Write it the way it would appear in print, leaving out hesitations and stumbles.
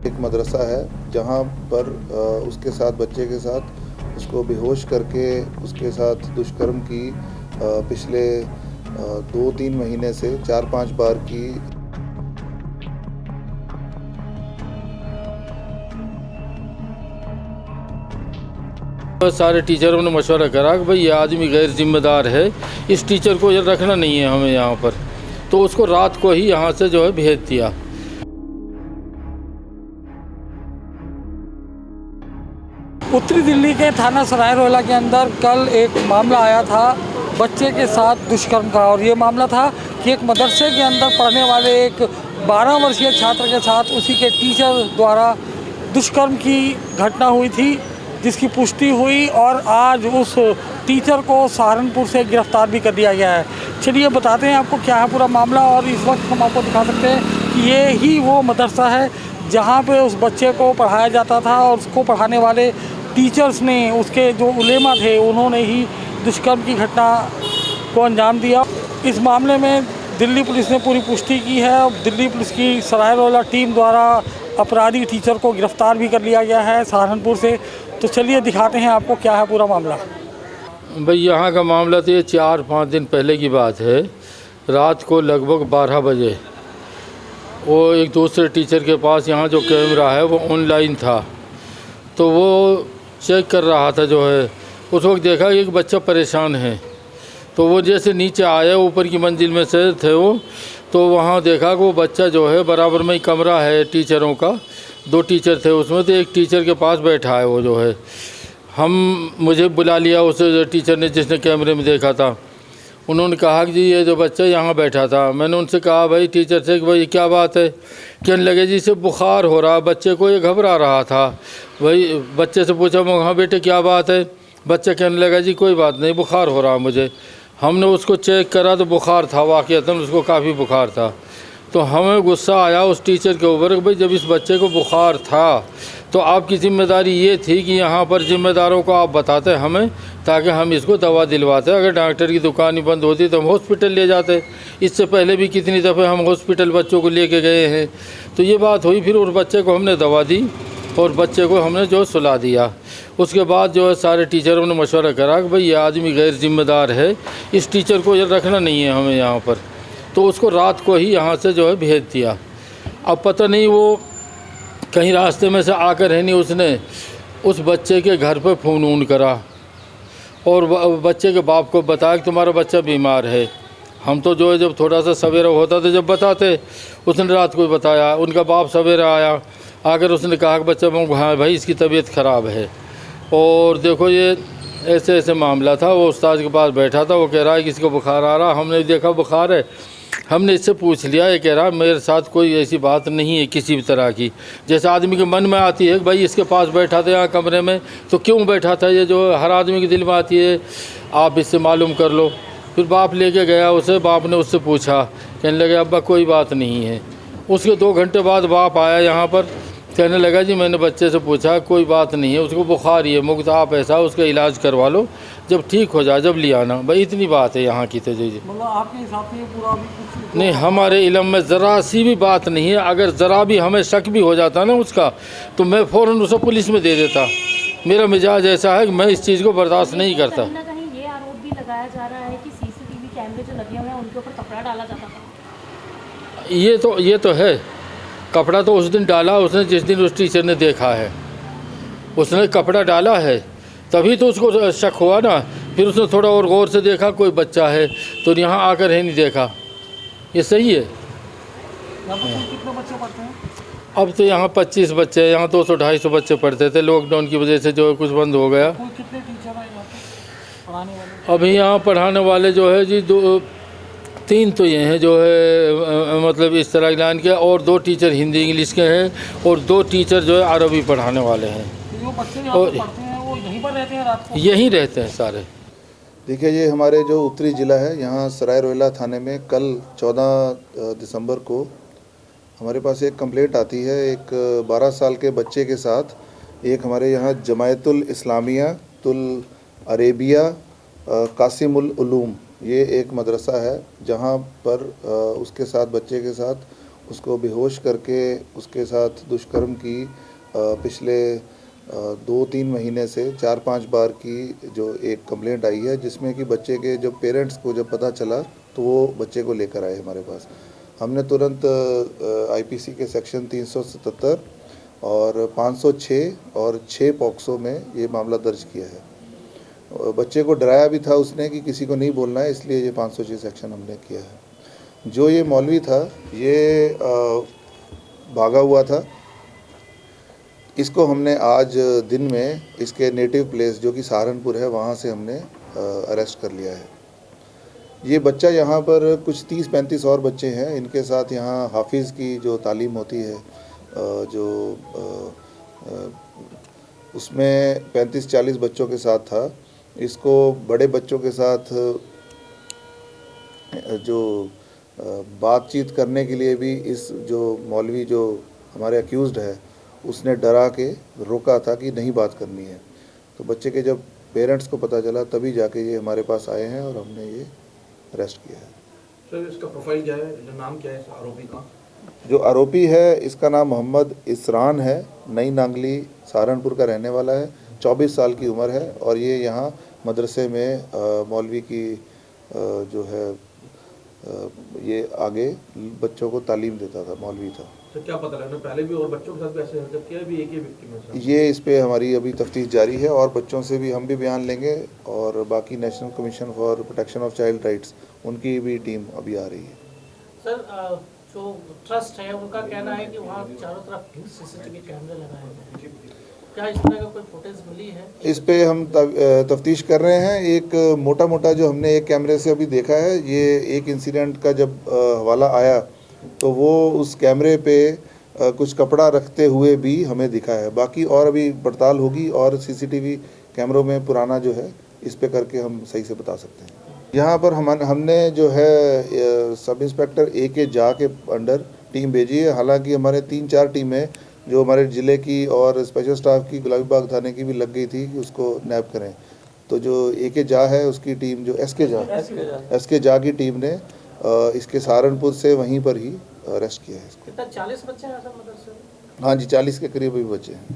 एक मदरसा है जहाँ पर उसके साथ बच्चे के साथ उसको बेहोश करके उसके साथ दुष्कर्म की पिछले 2-3 महीने से 4-5 बार की। सारे टीचरों ने मशवरा करा कि भाई ये आदमी गैर जिम्मेदार है, इस टीचर को ये रखना नहीं है हमें यहाँ पर, तो उसको रात को ही यहाँ से जो है भेज दिया। उत्तरी दिल्ली के थाना सराय रोहिला के अंदर कल एक मामला आया था बच्चे के साथ दुष्कर्म का, और ये मामला था कि एक मदरसे के अंदर पढ़ने वाले एक 12 वर्षीय छात्र के साथ उसी के टीचर द्वारा दुष्कर्म की घटना हुई थी, जिसकी पुष्टि हुई और आज उस टीचर को सहारनपुर से गिरफ्तार भी कर दिया गया है। चलिए बताते हैं आपको क्या है पूरा मामला, और इस वक्त हम आपको दिखा सकते हैं कि ये ही वो मदरसा है जहाँ पे उस बच्चे को पढ़ाया जाता था, और उसको पढ़ाने वाले टीचर्स ने, उसके जो उलेमा थे, उन्होंने ही दुष्कर्म की घटना को अंजाम दिया। इस मामले में दिल्ली पुलिस ने पूरी पुष्टि की है। दिल्ली पुलिस की सराय रोहिला टीम द्वारा अपराधी टीचर को गिरफ्तार भी कर लिया गया है सहारनपुर से। तो चलिए दिखाते हैं आपको क्या है पूरा मामला। भाई यहाँ का मामला तो ये 4-5 दिन पहले की बात है। रात को लगभग 12 बजे वो एक दूसरे टीचर के पास यहाँ जो कैमरा है वो ऑनलाइन था, तो वो चेक कर रहा था जो है। उस वक्त देखा कि एक बच्चा परेशान है, तो वो जैसे नीचे आया, ऊपर की मंजिल में से थे वो, तो वहाँ देखा कि वो बच्चा जो है बराबर में ही कमरा है टीचरों का, 2 टीचर थे उसमें, तो एक टीचर के पास बैठा है वो जो है। मुझे बुला लिया उस टीचर ने जिसने कैमरे में देखा था। उन्होंने कहा कि जी ये जो बच्चा यहाँ बैठा था। मैंने उनसे कहा भाई टीचर से कि भाई क्या बात है। कहने लगे जी इसे बुखार हो रहा, बच्चे को ये घबरा रहा था। भाई बच्चे से पूछा, मैं हाँ बेटे क्या बात है। बच्चा कहने लगा जी कोई बात नहीं, बुखार हो रहा मुझे। हमने उसको चेक करा तो बुखार था, वाक़ईतन उसको काफ़ी बुखार था। तो हमें गुस्सा आया उस टीचर के ऊपर कि भाई जब इस बच्चे को बुखार था तो आपकी ज़िम्मेदारी ये थी कि यहाँ पर ज़िम्मेदारों को आप बताते हमें, ताकि हम इसको दवा दिलवाते। अगर डॉक्टर की दुकान ही बंद होती तो हम हॉस्पिटल ले जाते। इससे पहले भी कितनी दफ़े हम हॉस्पिटल बच्चों को लेके गए हैं। तो ये बात हुई, फिर उस बच्चे को हमने दवा दी और बच्चे को हमने जो सुला दिया। उसके बाद जो है सारे टीचरों ने मशवरा करा कि भाई ये आदमी गैर जिम्मेदार है, इस टीचर को ये रखना नहीं है हमें यहाँ पर, तो उसको रात को ही यहाँ से जो है भेज दिया। अब पता नहीं वो कहीं रास्ते में से आकर है नहीं, उसने उस बच्चे के घर पर फ़ोन करा और बच्चे के बाप को बताया कि तुम्हारा बच्चा बीमार है। हम तो जो है जब थोड़ा सा सवेरा होता था जब बताते, उसने रात को बताया। उनका बाप सवेरा आया, आकर उसने कहा कि बच्चा हाँ भाई इसकी तबीयत ख़राब है, और देखो ये ऐसे ऐसे मामला था। वो उस्ताद के पास बैठा था, वो कह रहा है कि इसको बुखार आ रहा। हमने देखा बुखार है, हमने इससे पूछ लिया, ये कह रहा मेरे साथ कोई ऐसी बात नहीं है किसी भी तरह की। जैसे आदमी के मन में आती है कि भाई इसके पास बैठा था यहाँ कमरे में, तो क्यों बैठा था, ये जो हर आदमी के दिल में आती है, आप इससे मालूम कर लो। फिर बाप लेके गया उसे, बाप ने उससे पूछा, कहने लगे अब्बा कोई बात नहीं है। उसके 2 घंटे बाद बाप आया यहाँ पर, कहने लगा जी मैंने बच्चे से पूछा कोई बात नहीं है, उसको बुखार ही है, मुक्त आप ऐसा उसका इलाज करवा लो, जब ठीक हो जाए जब ले आना। भाई इतनी बात है यहाँ की। तो जी मतलब आपके हिसाब से ये पूरा अभी कुछ नहीं, हमारे इल्म में ज़रा सी भी बात नहीं है। अगर ज़रा भी हमें शक भी हो जाता ना उसका, तो मैं फ़ौरन उसे पुलिस में दे देता। मेरा मिजाज ऐसा है कि मैं इस चीज़ को बर्दाश्त नहीं करता। कहीं ना कहीं ये आरोप भी लगाया जा रहा है कि सीसीटीवी कैमरे जो लगे हुए हैं उनके ऊपर कपड़ा डाला जाता था। ये तो है, कपड़ा तो उस दिन डाला उसने जिस दिन उस टीचर ने देखा है, उसने कपड़ा डाला है, तभी तो उसको शक हुआ ना। फिर उसने थोड़ा और गौर से देखा कोई बच्चा है, तो यहाँ आकर है नहीं देखा। ये सही है। कितने बच्चे पढ़ते हैं? अब तो यहाँ 25 बच्चे हैं, यहाँ 200-250 बच्चे पढ़ते थे। लॉकडाउन की वजह से जो है कुछ बंद हो गया। कितने टीचर हैं यहाँ पे पढ़ाने वाले? अभी यहाँ पढ़ाने वाले जो है जी 2-3 तो ये हैं जो है मतलब इस तरह लाइन के, और 2 टीचर हिंदी इंग्लिश के हैं, और 2 टीचर जो है अरबी पढ़ाने वाले हैं। जो बच्चे यहाँ पे पढ़ते हैं वो यहीं पर रहते हैं रात को? यहीं रहते हैं सारे। देखिए ये हमारे जो उत्तरी ज़िला है, यहाँ सराय रोहिला थाने में कल 14 दिसंबर को हमारे पास एक कंप्लेंट आती है। एक 12 साल के बच्चे के साथ एक हमारे यहाँ जमायतुल इस्लामिया तुल अरेबिया कासिमुल उलूम, ये एक मदरसा है जहाँ पर उसके साथ बच्चे के साथ उसको बेहोश करके उसके साथ दुष्कर्म की पिछले 2-3 महीने से 4-5 बार की जो एक कंप्लेंट आई है, जिसमें कि बच्चे के जब पेरेंट्स को जब पता चला तो वो बच्चे को लेकर आए हमारे पास। हमने तुरंत आईपीसी के सेक्शन 377 और 506 और 6 पॉक्सो में ये मामला दर्ज किया है। बच्चे को डराया भी था उसने कि किसी को नहीं बोलना है, इसलिए ये 506 सेक्शन हमने किया है। जो ये मौलवी था ये भागा हुआ था। इसको हमने आज दिन में इसके नेटिव प्लेस जो कि सहारनपुर है वहाँ से हमने अरेस्ट कर लिया है। ये बच्चा यहाँ पर कुछ 30-35 और बच्चे हैं, इनके साथ यहाँ हाफिज़ की जो तालीम होती है उसमें 35-40 बच्चों के साथ था। इसको बड़े बच्चों के साथ जो बातचीत करने के लिए भी इस जो मौलवी जो हमारे अक्यूज़्ड है उसने डरा के रोका था कि नहीं बात करनी है। तो बच्चे के जब पेरेंट्स को पता चला तभी जाके ये हमारे पास आए हैं और हमने ये अरेस्ट किया है। सर इसका प्रोफाइल क्या है, जो नाम क्या है इस आरोपी का? जो आरोपी है इसका नाम मोहम्मद इसरान है, नई नांगली सहारनपुर का रहने वाला है, 24 साल की उम्र है और ये यहाँ मदरसे में मौलवी की जो है ये आगे बच्चों को तालीम देता था, मौलवी था। तो क्या पता लगा पहले भी और बच्चों के साथ भी ऐसे हरकत किया, भी एक ही विक्टिम है? ये इस पे हमारी अभी तफ्तीश जारी है और बच्चों से भी हम भी बयान लेंगे और बाकी national commission for protection of child rights उनकी भी टीम अभी आ रही है। सर जो ट्रस्ट है उनका कहना है कि वहाँ चारों तरफ सीसीटीवी कैमरे लगाए हुए हैं, क्या इस तरह का कोई फुटेज मिली है? इस पे हम तफ्तीश कर रहे हैं। एक मोटा जो हमने एक कैमरे से अभी देखा है, ये एक इंसिडेंट का जब हवाला आया तो वो उस कैमरे पे कुछ कपड़ा रखते हुए भी हमें दिखा है। बाकी और अभी पड़ताल होगी और सीसीटीवी कैमरों में पुराना जो है इस पे करके हम सही से बता सकते हैं। यहाँ पर हमने जो है सब इंस्पेक्टर A.K. झा के अंडर टीम भेजी है। हालांकि हमारे 3-4 टीमें जो हमारे ज़िले की और स्पेशल स्टाफ की गुलाबी बाग थाने की भी लग गई थी कि उसको नैप करें। तो जो A.K. झा है उसकी टीम, जो S.K. झा की टीम ने इसके सहारनपुर से वहीं पर ही अरेस्ट किया है इसको। कितना 40 बच्चे हैं सर मदरसे में? हाँ जी, 40 के करीब भी बच्चे हैं।